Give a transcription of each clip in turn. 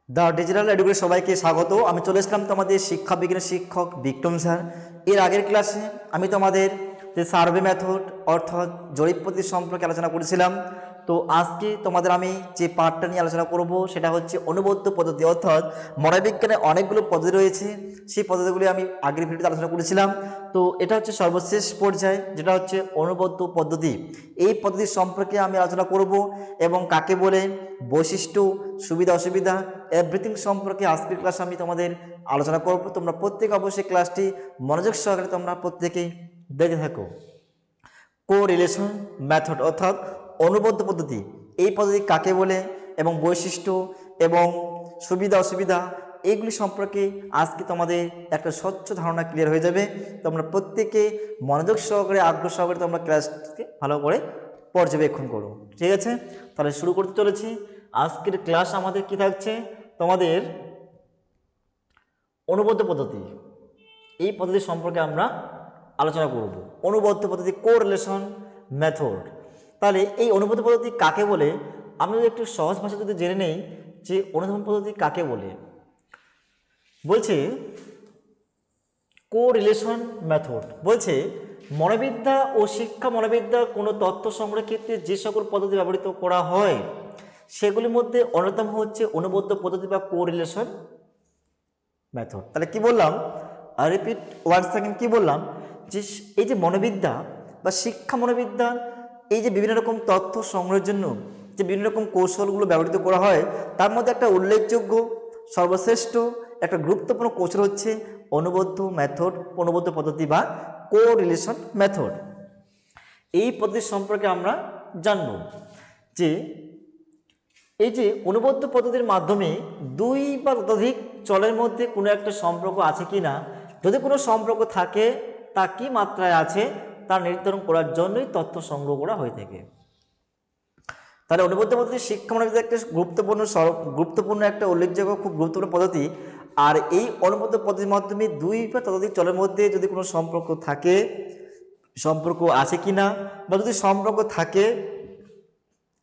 The digital education সবাইকে স্বাগত। আমি চলে এসলাম তোমাদের শিক্ষা বিজ্ঞানের শিক্ষক বিক্রম স্যার। এর আগের ক্লাসে আমি তোমাদের যে সার্ভে মেথড অর্থাৎ জরিপ পদ্ধতি সম্পর্কে আলোচনা করেছিলাম। তো আজকে তোমাদের আমি যে পার্টটা নিয়ে আলোচনা করব সেটা হচ্ছে অনুবদ্ধ পদ্ধতি, অর্থাৎ মনোবিজ্ঞানে অনেকগুলো পদ্ধতি রয়েছে, সেই পদ্ধতিগুলি আমি আগের ভিডিওতে আলোচনা করেছিলাম। তো এটা হচ্ছে সর্বশেষ পর্যায়ে, যেটা হচ্ছে অনুবদ্ধ পদ্ধতি। এই পদ্ধতি সম্পর্কে আমি আলোচনা করব এবং কাকে বলে, বৈশিষ্ট্য, সুবিধা অসুবিধা, এভরিথিং সম্পর্কে আজকের ক্লাসে আমি তোমাদের আলোচনা করব। তোমরা প্রত্যেকে অবশ্যই ক্লাসটি মনোযোগ সহকারে তোমরা প্রত্যেকেই দেখে থাকো। কোরিলেশন মেথড অর্থাৎ অনুবদ্ধ পদ্ধতি, এই পদ্ধতি কাকে বলে এবং বৈশিষ্ট্য এবং সুবিধা অসুবিধা এইগুলি সম্পর্কে আজকে তোমাদের একটা স্বচ্ছ ধারণা ক্লিয়ার হয়ে যাবে। তোমরা প্রত্যেকে মনোযোগ সহকারে আগ্রহ সহকারে তোমরা ক্লাসকে ভালো করে পর্যবেক্ষণ করো, ঠিক আছে? তাহলে শুরু করতে চলেছি। আজকের ক্লাস আমাদের কি থাকছে, তোমাদের অনুবদ্ধ পদ্ধতি, এই পদ্ধতি সম্পর্কে আমরা আলোচনা করব। অনুবদ্ধ পদ্ধতি, কোরিলেশন মেথড। তাহলে এই অনুবদ্ধ পদ্ধতি কাকে বলে আমি যদি একটু সহজ ভাষা যদি জেনে নেই যে অনুবদ্ধ পদ্ধতি কাকে বলে। বলছে কোরিলেশন মেথড বলছে মনোবিদ্যা ও শিক্ষা মনোবিদ্যার কোনো তথ্য সংগ্রহের ক্ষেত্রে যে সকল পদ্ধতি ব্যবহৃত করা হয় সেগুলির মধ্যে অন্যতম হচ্ছে অনুবদ্ধ পদ্ধতি বা কোরিলেশন মেথড। তাহলে কি বললাম, রিপিট ওয়ান সেকেন্ড, কি বললাম যে এই যে মনোবিদ্যা বা শিক্ষা মনোবিদ্যা, এই যে বিভিন্ন রকম তথ্য সংগ্রহের জন্য যে বিভিন্ন রকম কৌশলগুলো ব্যবহৃত করা হয়, তার মধ্যে একটা উল্লেখযোগ্য সর্বশ্রেষ্ঠ একটা গুরুত্বপূর্ণ কৌশল হচ্ছে অনুবদ্ধ মেথড, অনুবদ্ধ পদ্ধতি বা কোরিলেশন মেথড। এই পদ্ধতি সম্পর্কে আমরা জানব যে এই যে অনুবদ্ধ পদ্ধতির মাধ্যমে দুই বা ততোধিক চলের মধ্যে কোনো একটা সম্পর্ক আছে কি না, যদি কোনো সম্পর্ক থাকে তা কি মাত্রায় আছে তা নির্ধারণ করার জন্যই তথ্য সংগ্রহ করা হয়ে থাকে। তাহলে অনুবদ্ধ পদ্ধতি শিক্ষা মনোবিদ্যার একটা গুরুত্বপূর্ণ একটা উল্লেখযোগ্য খুব গুরুত্বপূর্ণ পদ্ধতি। আর এই অনুবদ্ধ পদ্ধতির মাধ্যমে দুই বা ততোধিক চলের মধ্যে যদি কোনো সম্পর্ক থাকে, সম্পর্ক আছে কিনা, বা যদি সম্পর্ক থাকে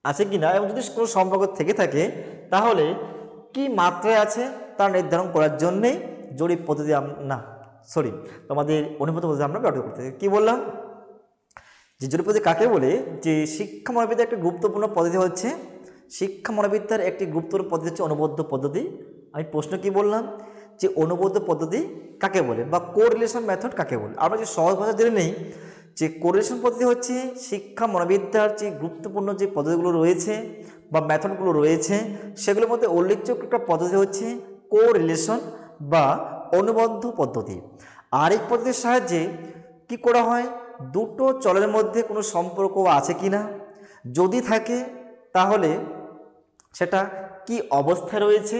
আছে কিনা এবং যদি কোনো সম্পর্ক থেকে থাকে তাহলে কি মাত্রায় আছে তা নির্ধারণ করার জন্যে জরিপ পদ্ধতি তোমাদের অনুবদ্ধ পদ্ধতি আমরা ব্যবহার করতে থাকি। কি বললাম যে জরিপ পদ্ধতি কাকে বলে, যে শিক্ষা মনোবিদ্যার একটি গুরুত্বপূর্ণ পদ্ধতি হচ্ছে, শিক্ষা মনোবিদ্যার একটি গুরুত্বপূর্ণ পদ্ধতি হচ্ছে অনুবদ্ধ পদ্ধতি। আমি প্রশ্ন কি বললাম যে অনুবদ্ধ পদ্ধতি কাকে বলে বা কোরিলেশন মেথড কাকে বলে। আমরা যে সহজ ভাষা জেনে নেই যে কোরিলেশন পদ্ধতি হচ্ছে শিক্ষা মনোবিদ্যার যে গুরুত্বপূর্ণ যে পদ্ধতিগুলো রয়েছে বা মেথডগুলো রয়েছে সেগুলোর মধ্যে উল্লেখযোগ্য একটা পদ্ধতি হচ্ছে কোরিলেশন বা অনুবদ্ধ পদ্ধতি। আরেক পদ্ধতির সাহায্যে কি করা হয়, দুটো চলের মধ্যে কোনো সম্পর্ক আছে কিনা, যদি থাকে তাহলে সেটা কি অবস্থায় রয়েছে,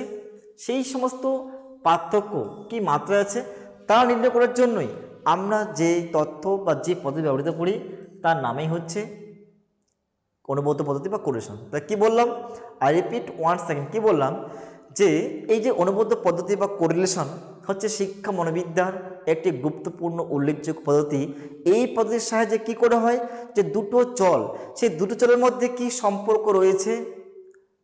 সেই সমস্ত পার্থক্য কি মাত্রা আছে তা নির্ণয় করার জন্যই আমরা যে তথ্য বা যে পদ্ধতি ব্যবহৃত করি তার নামেই হচ্ছে অনুবদ্ধ পদ্ধতি বা কোরিলেশন। তা কি বললাম, আই রিপিট ওয়ান সেকেন্ড, কি বললাম যে এই যে অনুবদ্ধ পদ্ধতি বা কোরিলেশন হচ্ছে শিক্ষা মনোবিদ্যার একটি গুরুত্বপূর্ণ উল্লেখযোগ্য পদ্ধতি। এই পদ্ধতির সাহায্যে কি করা হয় যে দুটো চল, সেই দুটো চলের মধ্যে কি সম্পর্ক রয়েছে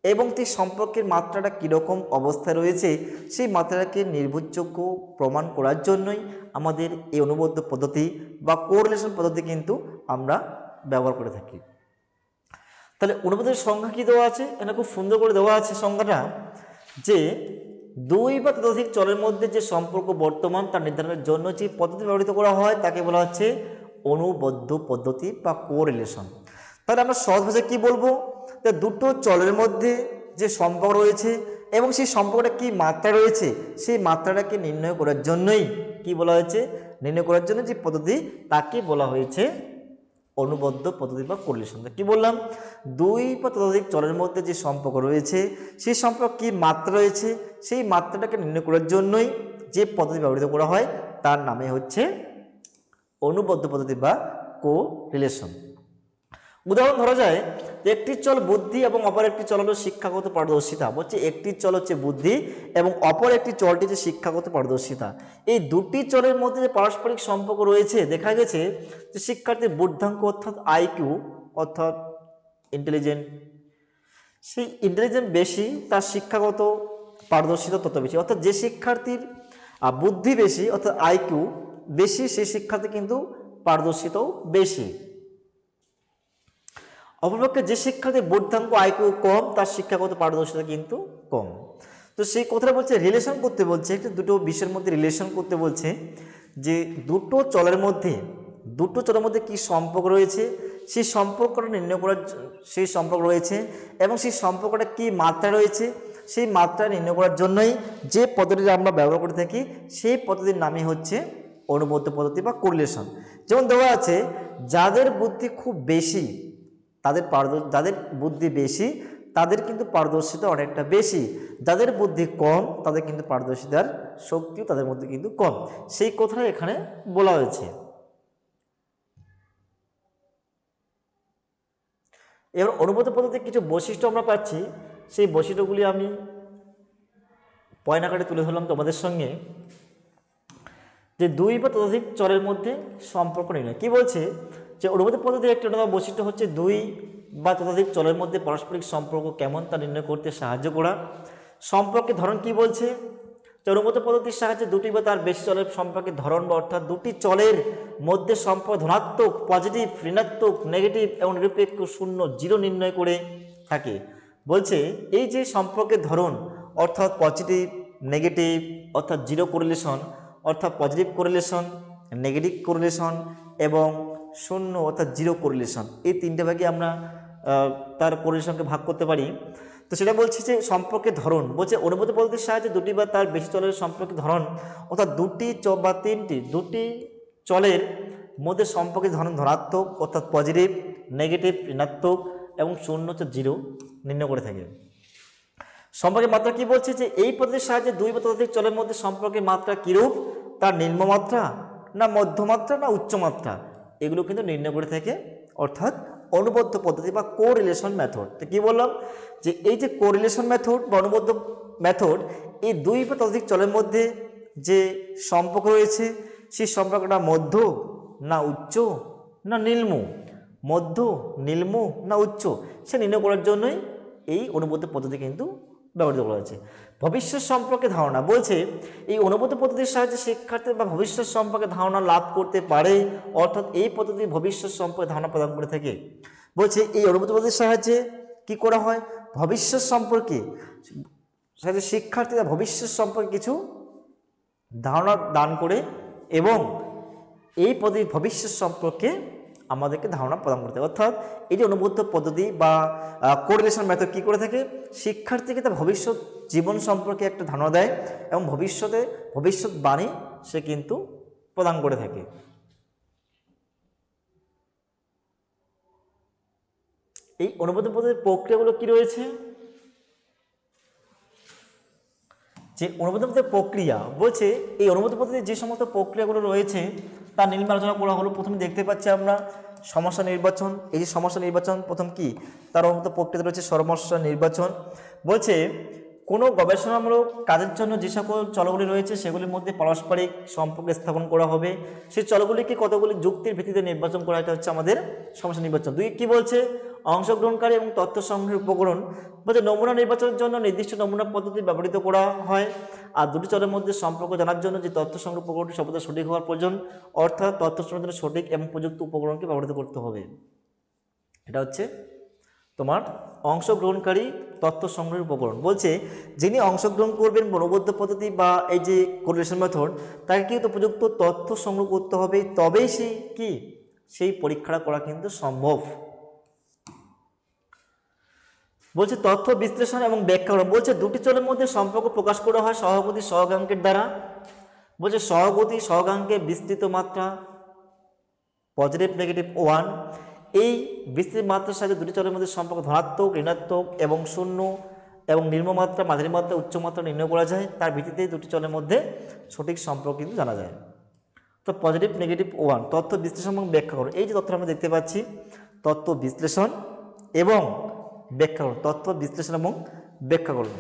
এবং সেই সম্পর্কের মাত্রাটা কীরকম অবস্থায় রয়েছে সেই মাত্রাটাকে নির্ভরযোগ্য প্রমাণ করার জন্যই আমাদের এই অনুবদ্ধ পদ্ধতি বা কোরিলেশন পদ্ধতি কিন্তু আমরা ব্যবহার করে থাকি। তাহলে অনুবদ্ধের সংখ্যা কী দেওয়া আছে, এটা খুব সুন্দর করে দেওয়া আছে সংখ্যাটা, যে দুই বা ততোধিক চলের মধ্যে যে সম্পর্ক বর্তমান তা নির্ধারণের জন্য যে পদ্ধতি ব্যবহৃত করা হয় তাকে বলা হচ্ছে অনুবদ্ধ পদ্ধতি বা কোরিলেশন। তাহলে আমরা সহজ ভাষায় কী বলবো, যে দুটো চলের মধ্যে যে সম্পর্ক রয়েছে এবং সেই সম্পর্কটা কি মাত্রা রয়েছে সেই মাত্রাটাকে নির্ণয় করার জন্যই কি বলা হয়েছে, নির্ণয় করার জন্য যে পদ্ধতি তাকে বলা হয়েছে অনুবদ্ধ পদ্ধতি বা কোরিলেশন। কি বললাম, দুই বা ততোধিক চলের মধ্যে যে সম্পর্ক রয়েছে সেই সম্পর্ক কি মাত্রা রয়েছে সেই মাত্রাটাকে নির্ণয় করার জন্যই যে পদ্ধতি ব্যবহৃত করা হয় তার নামে হচ্ছে অনুবদ্ধ পদ্ধতি বা কোরিলেশন। উদাহরণ ধরা যায় যে একটি চল বুদ্ধি এবং অপর একটি চল হলো শিক্ষাগত পারদর্শিতা। বলছে একটি চল হচ্ছে বুদ্ধি এবং অপর একটি চলটি হচ্ছে শিক্ষাগত পারদর্শিতা। এই দুটি চলের মধ্যে যে পারস্পরিক সম্পর্ক রয়েছে, দেখা গেছে যে শিক্ষার্থীর বুদ্ধাঙ্ক অর্থাৎ আইকিউ অর্থাৎ ইন্টেলিজেন্ট, সেই ইন্টেলিজেন্ট বেশি, তার শিক্ষাগত পারদর্শিতা তত বেশি। অর্থাৎ যে শিক্ষার্থীর বুদ্ধি বেশি অর্থাৎ আইকিউ বেশি, সেই শিক্ষার্থী কিন্তু পারদর্শিতাও বেশি। অপরপক্ষে যে শিক্ষার্থীর বুদ্ধাঙ্ক আইকিউ কম, তার শিক্ষাগত পারদর্শিতা কিন্তু কম। তো সেই কথাটা বলছে রিলেশন করতে বলছে, একটু দুটো বিষয়ের মধ্যে রিলেশন করতে বলছে, যে দুটো চলের মধ্যে কি সম্পর্ক রয়েছে, সেই সম্পর্কটা নির্ণয় করার সেই সম্পর্ক রয়েছে, এবং সেই সম্পর্কটা কি মাত্রা রয়েছে, সেই মাত্রা নির্ণয় করার জন্যই যে পদ্ধতিটা আমরা ব্যবহার করে থাকি, সেই পদ্ধতির নামই হচ্ছে অনুবদ্ধ পদ্ধতি বা কোরিলেশন। যেমন দেওয়া আছে, যাদের বুদ্ধি খুব বেশি যাদের বুদ্ধি বেশি তাদের কিন্তু পারদর্শিতা অনেকটা বেশি, যাদের বুদ্ধি কম তাদের কিন্তু পারদর্শিতার শক্তিও তাদের মধ্যে কিন্তু কম। সেই কথাটা এখানে বলা হয়েছে। এবার অনুবদ্ধ পদ্ধতির কিছু বৈশিষ্ট্য আমরা পাচ্ছি, সেই বৈশিষ্ট্যগুলি আমি পয়েন্ট আকারে তুলে ধরলাম তোমাদের সঙ্গে। যে দুই বা ততোধিক চলের মধ্যে সম্পর্ক নির্ণয় কি বলছে, যে অনুবদ্ধ পদ্ধতির একটি অন্যতম বৈশিষ্ট্য হচ্ছে দুই বা ততোধিক চলের মধ্যে পারস্পরিক সম্পর্ক কেমন তা নির্ণয় করতে সাহায্য করা। সম্পর্কের ধরন কি বলছে, যে অনুবদ্ধ পদ্ধতির সাহায্যে দুটি বা তার বেশি চলের সম্পর্কের ধরন বা অর্থাৎ দুটি চলের মধ্যে সম্পর্ক ধনাত্মক, পজিটিভ, ঋণাত্মক, নেগেটিভ এবং নিরপেক্ষ, শূন্য, জিরো নির্ণয় করে থাকে। বলছে এই যে সম্পর্কের ধরন অর্থাৎ পজিটিভ, নেগেটিভ অর্থাৎ জিরো কোরিলেশন, অর্থাৎ পজিটিভ কোরিলেশন, নেগেটিভ কোরিলেশন এবং শূন্য অর্থাৎ জিরো কোরিলেশন, এই তিনটে ভাগে আমরা তার কোরিলেশনকে ভাগ করতে পারি। তো সেটা বলছে যে সম্পর্কের ধরন বলছে অনুবদ্ধ পদ্ধতির সাহায্যে দুটি বা তার বেশি চলের সম্পর্কের ধরন অর্থাৎ দুটি বা দুটি চলের মধ্যে সম্পর্কের ধরন ধনাত্মক অর্থাৎ পজিটিভ, নেগেটিভ, ঋণাত্মক এবং শূন্য হচ্ছে জিরো নির্ণয় করে থাকে। সম্পর্কের মাত্রা কি বলছে, যে এই পদ্ধতির সাহায্যে দুই বা ততোধিক চলের মধ্যে সম্পর্কের মাত্রা কিরূপ, তার নিম্নমাত্রা না মধ্যমাত্রা না উচ্চমাত্রা, এগুলো কিন্তু নির্ণয় করে থাকে, অর্থাৎ অনুবদ্ধ পদ্ধতি বা কোরিলেশন মেথড। তো কি বললাম, যে এই যে কোরিলেশন মেথড বা অনুবদ্ধ মেথড, এই দুই বা ততোধিক চলের মধ্যে যে সম্পর্ক রয়েছে, সেই সম্পর্কটা মধ্য না উচ্চ না নিম্ন, মধ্য, নিম্ন না উচ্চ, সে নির্ণয় করার জন্যই এই অনুবদ্ধ পদ্ধতি কিন্তু ব্যবহৃত করা হয়েছে। ভবিষ্যৎ সম্পর্কে ধারণা বলছে এই অনুবদ্ধ পদ্ধতির সাহায্যে শিক্ষার্থী বা ভবিষ্যৎ সম্পর্কে ধারণা লাভ করতে পারে, অর্থাৎ এই পদ্ধতি ভবিষ্যৎ সম্পর্কে ধারণা প্রদান করে থাকে। বলছে এই অনুবদ্ধ পদ্ধতির সাহায্যে কি করা হয়, ভবিষ্যৎ সম্পর্কে শিক্ষার্থীরা ভবিষ্যৎ সম্পর্কে কিছু ধারণা দান করে, এবং এই পদ্ধতি ভবিষ্যৎ সম্পর্কে আমাদেরকে ধারণা প্রদান করতে হবে। অর্থাৎ এই যে অনুবদ্ধ পদ্ধতি বা কোরিলেশন মেথড কী করে থাকে, শিক্ষার্থীকে তার ভবিষ্যৎ জীবন সম্পর্কে একটা ধারণা দেয় এবং ভবিষ্যৎবাণী সে কিন্তু প্রদান করে থাকে। এই অনুবদ্ধ পদ্ধতির প্রক্রিয়াগুলো কি রয়েছে, যে অনুবদ্ধ পদ্ধতির প্রক্রিয়া বলছে এই অনুবদ্ধ পদ্ধতির যে সমস্ত প্রক্রিয়াগুলো রয়েছে তার নিম্নে আলোচনা করা হলো। প্রথমে দেখতে পাচ্ছি আমরা সমস্যা নির্বাচন। এই যে সমস্যা নির্বাচন প্রথম কি, তার অনুবদ্ধ প্রক্রিয়া রয়েছে সমস্যা নির্বাচন। বলছে কোনো গবেষণামূলক কাজের জন্য যে সকল চলগুলি রয়েছে সেগুলির মধ্যে পারস্পরিক সম্পর্ক স্থাপন করা হবে, সেই চলগুলিকে কতগুলি যুক্তির ভিত্তিতে নির্বাচন করা, এটা হচ্ছে আমাদের সমস্যা নির্বাচন। দুই কি বলছে, অংশগ্রহণকারী এবং তথ্য সংগ্রহের উপকরণ বলছে নমুনা নির্বাচনের জন্য নির্দিষ্ট নমুনা পদ্ধতি ব্যবহৃত করা হয়, আর দুটি চলের মধ্যে সম্পর্ক জানার জন্য যে তথ্য সংগ্রহ উপকরণটি সর্বদা সঠিক হওয়ার প্রয়োজন, অর্থাৎ তথ্য সংগ্রহের জন্য সঠিক এবং প্রযুক্ত উপকরণকে ব্যবহৃত করতে হবে। এটা হচ্ছে তোমার অংশগ্রহণকারী তথ্য সংগ্রহের উপকরণ। বলছে যিনি অংশগ্রহণ করবেন অনুবদ্ধ পদ্ধতি বা এই যে কোরিলেশন মেথড, তাকে কিন্তু উপযুক্ত তথ্য সংগ্রহ করতে হবে, তবেই সেই পরীক্ষাটা করা কিন্তু সম্ভব। বলছে তথ্য বিশ্লেষণ এবং ব্যাখ্যা বলছে দুটি চলের মধ্যে সম্পর্ক প্রকাশ করা হয় সহগতি সহগাঙ্কের দ্বারা। বলছে সহগতি সহগাঙ্কের বিস্তৃত মাত্রা পজিটিভ নেগেটিভ 1, এই বিস্তৃত মাত্রার সাথে দুটি চলের মধ্যে সম্পর্ক ধনাত্মক ঋণাত্মক এবং শূন্য এবং নিম্নমাত্রা মাঝারি মাত্রা উচ্চমাত্রা নির্ণয় করা যায়, তার ভিত্তিতে দুটি চলের মধ্যে সঠিক সম্পর্ক কিন্তু জানা যায়। তো পজিটিভ নেগেটিভ 1 তথ্য বিশ্লেষণ এবং ব্যাখ্যা করো, এই যে তথ্য আমরা দেখতে পাচ্ছি তথ্য বিশ্লেষণ এবং ব্যাখ্যা করুন, তথ্য বিশ্লেষণ এবং ব্যাখ্যা করুন।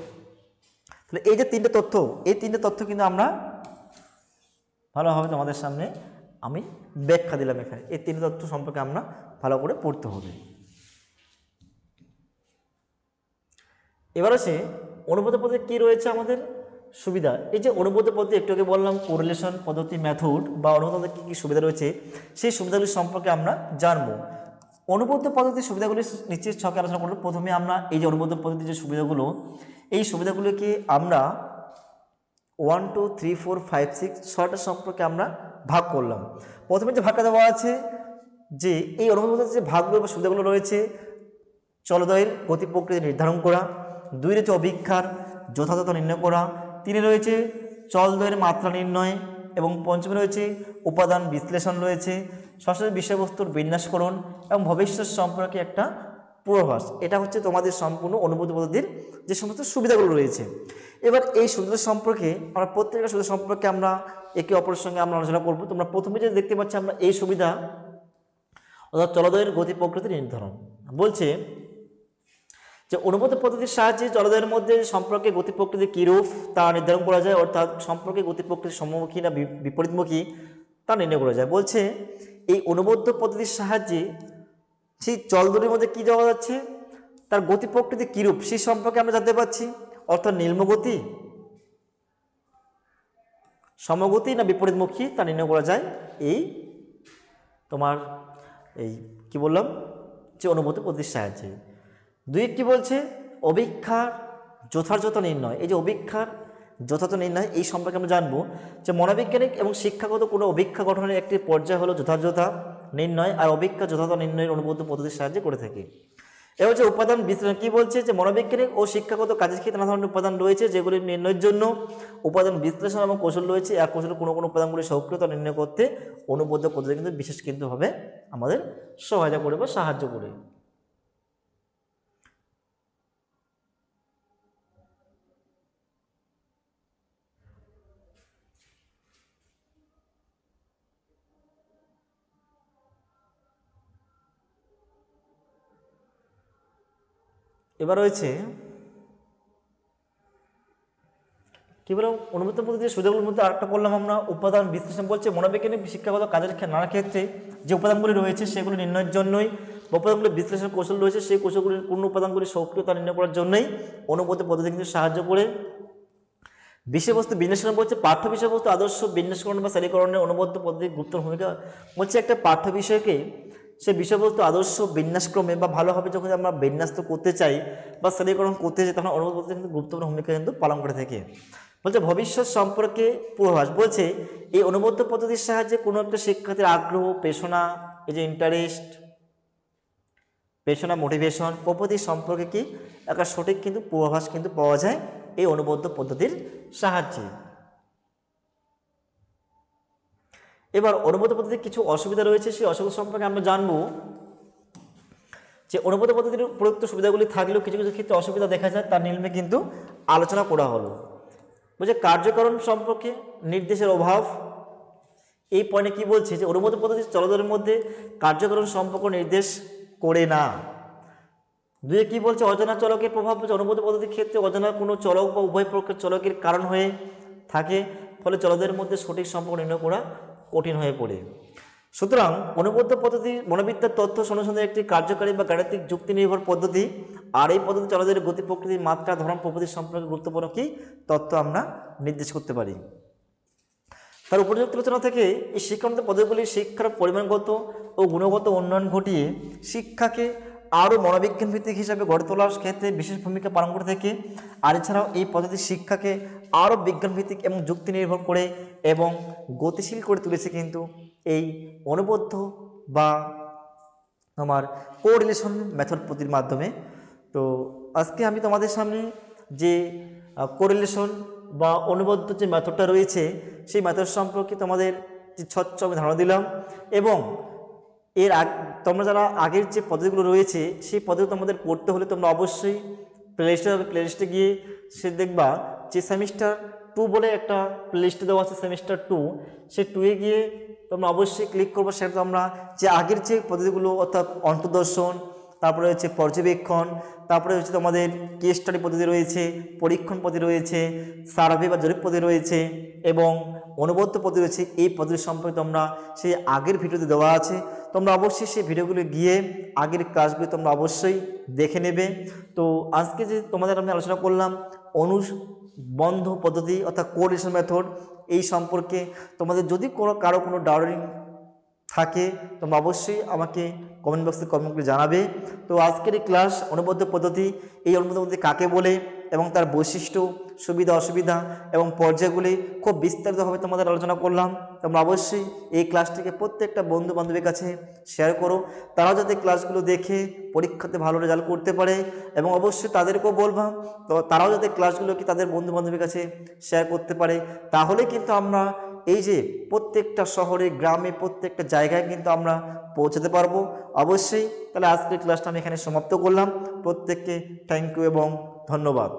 তাহলে এই যে তিনটে তথ্য, এই তিনটে তথ্য কিন্তু আমরা ভালোভাবে তোমাদের সামনে আমি ব্যাখ্যা দিলাম। এখানে এই তিনটে তথ্য সম্পর্কে আমরা ভালো করে পড়তে হবে। এবার আছে অনুপাত পদ্ধতি কী রয়েছে আমাদের সুবিধা। এই যে অনুপাত পদ্ধতি একটু আগে বললাম কোরিলেশন পদ্ধতি মেথড বা অনুপাত পদ্ধতি কী কী সুবিধা রয়েছে সেই সুবিধাগুলি সম্পর্কে আমরা জানবো। অনুপাত পদ্ধতির সুবিধাগুলি নিশ্চিত ছকে আলোচনা করব। প্রথমে আমরা এই যে অনুপাত পদ্ধতির যে সুবিধাগুলো, এই সুবিধাগুলোকে আমরা 1 2 3 4 5 6 6টা সম্পর্কে আমরা ভাগ করলাম। প্রথমে যে ভাগটা দেওয়া আছে যে এই অনুপাত পদ্ধতির যে ভাগগুলো বা সুবিধাগুলো রয়েছে, চলদয়ের গতি প্রকৃতি নির্ধারণ করা, 2 রয়েছে অভিক্ষার যথাযথ নির্ণয় করা, 3 রয়েছে চলদয়ের মাত্রা নির্ণয় এবং 5মে রয়েছে উপাদান বিশ্লেষণ রয়েছে, 6 বিষয়বস্তুর বিন্যাসকরণ এবং ভবিষ্যৎ সম্পর্কে একটা পূর্বাভাস। এটা হচ্ছে তোমাদের সম্পূর্ণ অনুপাত পদ্ধতির যে সমস্ত সুবিধাগুলো রয়েছে। এবার এই সুবিধা সম্পর্কে আমরা প্রত্যেকটা সুবিধা সম্পর্কে আমরা একে অপরের সঙ্গে আমরা আলোচনা করব। তোমরা প্রথমে যে দেখতে পাচ্ছ আমরা এই সুবিধা অর্থাৎ চলদয়ের গতি প্রকৃতি নির্ধারণ বলছে যে অনুপাত পদ্ধতির সাহায্যে চলদয়ের মধ্যে সম্পর্কে গতি প্রকৃতি কীরূপ তা নির্ধারণ করা যায়, অর্থাৎ সম্পর্কে গতি প্রকৃতি সমমুখী না বিপরীতমুখী তা নির্ণয় করা যায়। বলছে এই অনুবদ্ধ পদ্ধতির সাহায্যে সেই চলদয়ের মধ্যে কী যাওয়া যাচ্ছে, তার গতি প্রকৃতি কীরূপ সেই সম্পর্কে আমরা জানতে পারছি, অর্থাৎ নিম্নগতি সমগতি না বিপরীতমুখী তা নির্ণয় করা যায় এই তোমার এই কি বললাম যে অনুপাত পদ্ধতির সাহায্যে। 2 কি বলছে, অভিক্ষার যথাযথ নির্ণয়। এই যে অভিক্ষার যথাযথ নির্ণয় এই সম্পর্কে আমরা জানবো যে মনোবৈজ্ঞানিক এবং শিক্ষাগত কোনো অভিক্ষা গঠনের একটি পর্যায় হলো যথাযথ নির্ণয়, আর অভিক্ষা যথাযথ নির্ণয়ের অনুপাত পদ্ধতির সাহায্যে করে থাকে। এবার হচ্ছে উপাদান বিশ্লেষণ। কি বলছে যে মনোবৈজ্ঞানিক ও শিক্ষাগত কাজের ক্ষেত্রে নানা ধরনের উপাদান রয়েছে যেগুলি নির্ণয়ের জন্য উপাদান বিশ্লেষণ এবং কৌশল রয়েছে। আর কৌশল কোনো কোনো উপাদানগুলি সক্রিয়তা নির্ণয় করতে অনুবদ্ধ পদ্ধতি কিন্তু বিশেষ কিন্তু হবে আমাদের সহায়তা করে বা সাহায্য করে। এবার রয়েছে কি বললাম অনুপাত পদ্ধতির সুবিধাগুলোর মধ্যে আরেকটা বললাম আমরা উপাদান বিশ্লেষণ। বলছে মনোবৈজ্ঞানিক শিক্ষাগত কাজের নানা ক্ষেত্রে যে উপাদানগুলি রয়েছে সেগুলি নির্ণয়ের জন্যই উপাদানগুলি বিশ্লেষণ কৌশল রয়েছে, সেই কৌশলগুলির পূর্ণ উপাদানগুলি সক্রিয়তা নির্ণয় করার জন্যই অনুপাত পদ্ধতি কিন্তু সাহায্য করে। বিষয়বস্তু বিন্যাসকরণ বলছে পাঠ্য বিষয়বস্তু আদর্শ বিন্যাসকরণ বা শ্রেণীকরণের অনুবদ্ধ পদ্ধতির গুরুত্ব ভূমিকা। বলছে একটা পাঠ্য বিষয়কে সে বিষয়বস্তু আদর্শ বিন্যাসক্রমে বা ভালোভাবে যখন আমরা বিন্যস্ত করতে চাই বা শ্রেণীকরণ করতে চাই তখন অনুবাদ পদ্ধতি কিন্তু গুরুত্বপূর্ণ ভূমিকা কিন্তু পালন করে থাকে। বলছে ভবিষ্যৎ সম্পর্কে পূর্বাভাস। বলছে এই অনুবদ্ধ পদ্ধতির সাহায্যে কোনো একটা শিক্ষার্থীর আগ্রহ, পেশনা, এই যে ইন্টারেস্ট, পেশনা, মোটিভেশন প্রভৃতি সম্পর্কে কি একটা সঠিক কিন্তু পূর্বাভাস কিন্তু পাওয়া যায় এই অনুবদ্ধ পদ্ধতির সাহায্যে। এবার অনুপাত পদ্ধতির কিছু অসুবিধা রয়েছে, সেই অসুবিধা সম্পর্কে আমরা জানবো যে অনুপাত পদ্ধতির প্রযুক্ত সুবিধাগুলি থাকলেও কিছু কিছু ক্ষেত্রে অসুবিধা দেখা যায়, তার নিম্নে কিন্তু আলোচনা করা হলো। বলছে কার্যকরণ সম্পর্কে নির্দেশের অভাব। এই পয়েন্টে কি বলছে যে অনুপাত পদ্ধতি চলদয়ের মধ্যে কার্যকরণ সম্পর্ক নির্দেশ করে না। 2 কি বলছে অজানা চলকের প্রভাব। বলছে অনুপাত পদ্ধতির ক্ষেত্রে অজানা কোনো চলক বা উভয় প্রকার চলকের কারণ হয়ে থাকে, ফলে চলকদের মধ্যে সঠিক সম্পর্ক নির্ণয় করা কঠিন হয়ে পড়ে। সুতরাং অনুবদ্ধ পদ্ধতি মনোবিদ্যার তথ্য অনুসন্ধানের একটি কার্যকারী বা গাণিতিক যুক্তি নির্ভর পদ্ধতি। আর এই পদ্ধতি চলদের গতি প্রকৃতির মাত্রা ধরন প্রভৃতির সম্পর্কে গুরুত্বপূর্ণ কি তথ্য আমরা নির্দেশ করতে পারি। তার উপযুক্ত আলোচনা থেকে এই শিক্ষাগত পদ্ধতিগুলি শিক্ষার পরিমাণগত ও গুণগত উন্নয়ন ঘটিয়ে শিক্ষাকে আরও মনোবিজ্ঞান ভিত্তিক হিসাবে গড়ে তোলার ক্ষেত্রে বিশেষ ভূমিকা পালন করে থাকে। আর এছাড়াও এই পদ্ধতি শিক্ষাকে আরও বিজ্ঞানভিত্তিক এবং যুক্তি নির্ভর করে এবং গতিশীল করে তুলেছে কিন্তু এই অনুবদ্ধ বা আমার কোরিলেশন মেথড পদ্ধতির মাধ্যমে। তো আজকে আমি তোমাদের সামনে যে কোরিলেশন বা অনুবদ্ধ যে মেথডটা রয়েছে সেই মেথড সম্পর্কে তোমাদের যে স্বচ্ছ আমি ধারণা দিলাম, এবং এর তোমরা যারা আগের যে পদ্ধতিগুলো রয়েছে সেই পদ্ধতি তোমাদের পড়তে হলে তোমরা অবশ্যই প্লেলিস্টে গিয়ে সে দেখবা যে সেমিস্টার 2 বলে একটা প্লেলিস্টে দেওয়া আছে সেমিস্টার 2, সেই 2-এ গিয়ে তোমরা অবশ্যই ক্লিক করবো। সেটা তোমরা যে আগের যে পদ্ধতিগুলো অর্থাৎ অন্তর্দর্শন, তারপরে হচ্ছে পর্যবেক্ষণ, তারপরে হচ্ছে তোমাদের কেস স্টাডি পদ্ধতি রয়েছে, পরীক্ষণ পদ্ধতি রয়েছে, সার্ভে বা জরিপ পদ্ধতি রয়েছে এবং অনুবদ্ধ পদ্ধতি রয়েছে। এই পদ্ধতি সম্পর্কে তোমরা সেই আগের ভিডিওতে দেওয়া আছে, তোমরা অবশ্যই সেই ভিডিওগুলো গিয়ে আগের ক্লাসগুলি তোমরা অবশ্যই দেখে নেবে। তো আজকে যে তোমাদের আমি আলোচনা করলাম অনুবন্ধ পদ্ধতি অর্থাৎ কোরিলেশন মেথড এই সম্পর্কে তোমাদের যদি কারো কোনো ডাউটিং থাকে তোমরা অবশ্যই আমাকে কমেন্ট বক্সে কমেন্ট করে জানাবে। তো আজকের এই ক্লাস অনুবদ্ধ পদ্ধতি, এই অনুবদ্ধ পদ্ধতি কাকে বলে এবং তার বৈশিষ্ট্য, সুবিধা অসুবিধা এবং পর্যায়গুলি খুব বিস্তারিতভাবে তোমাদের আলোচনা করলাম। তোমরা অবশ্যই এই ক্লাসটিকে প্রত্যেকটা বন্ধু বান্ধবের কাছে শেয়ার করো, তারাও যাতে ক্লাসগুলো দেখে পরীক্ষাতে ভালো রেজাল্ট করতে পারে, এবং অবশ্যই তাদেরকেও বলবা তো তারাও যাতে ক্লাসগুলোকে তাদের বন্ধু বান্ধবের কাছে শেয়ার করতে পারে। তাহলে কিন্তু আমরা এই যে প্রত্যেকটা শহরে গ্রামে প্রত্যেকটা জায়গায় কিন্তু আমরা পৌঁছাতে পারবো। অবশ্যই তাহলে আজকের ক্লাসটা আমি এখানে সমাপ্ত করলাম। প্রত্যেককে থ্যাংক ইউ এবং ধন্যবাদ।